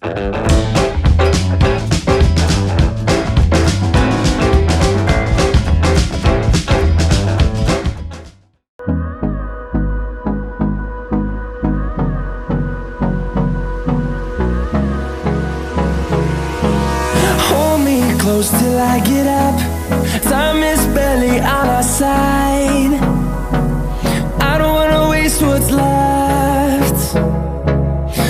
Hold me close till I get up. Time is barely on our side. I don't wanna waste what's left.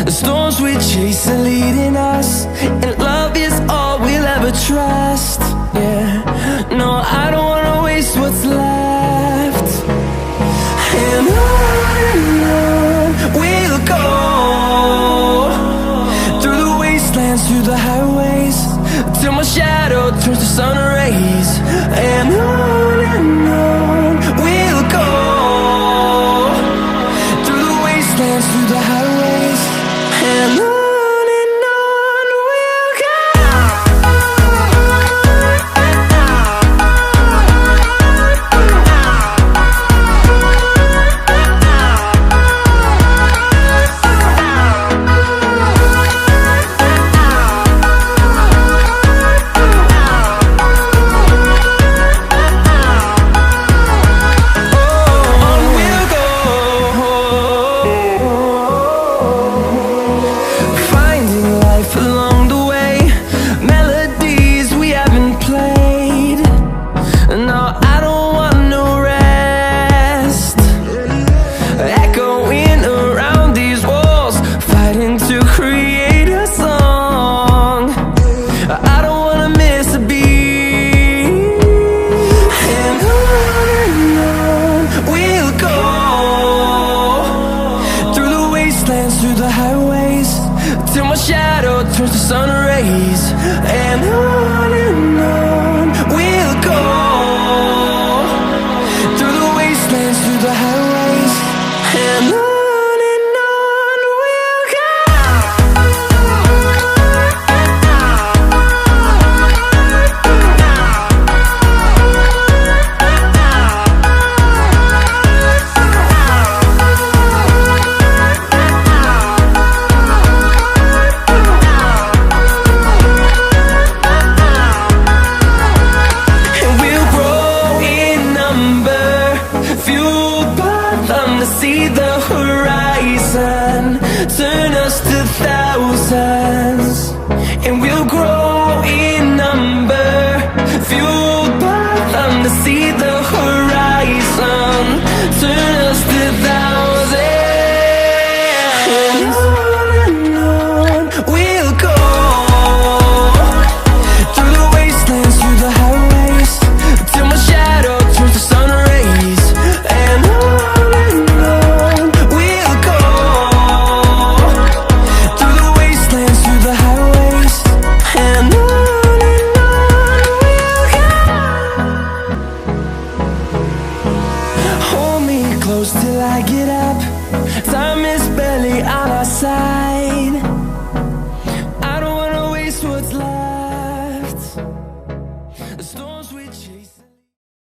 The storms we chase are leading us, and love is all we'll ever trust. Yeah, no, I don't wanna waste what's left. And on we'll go, through the wastelands, through the highways, till my shadow turns to sun rays. And on we'll go, through the wastelands, through the highways, and on we'll go. Through the highways, till my shadow turns to sun rays. And on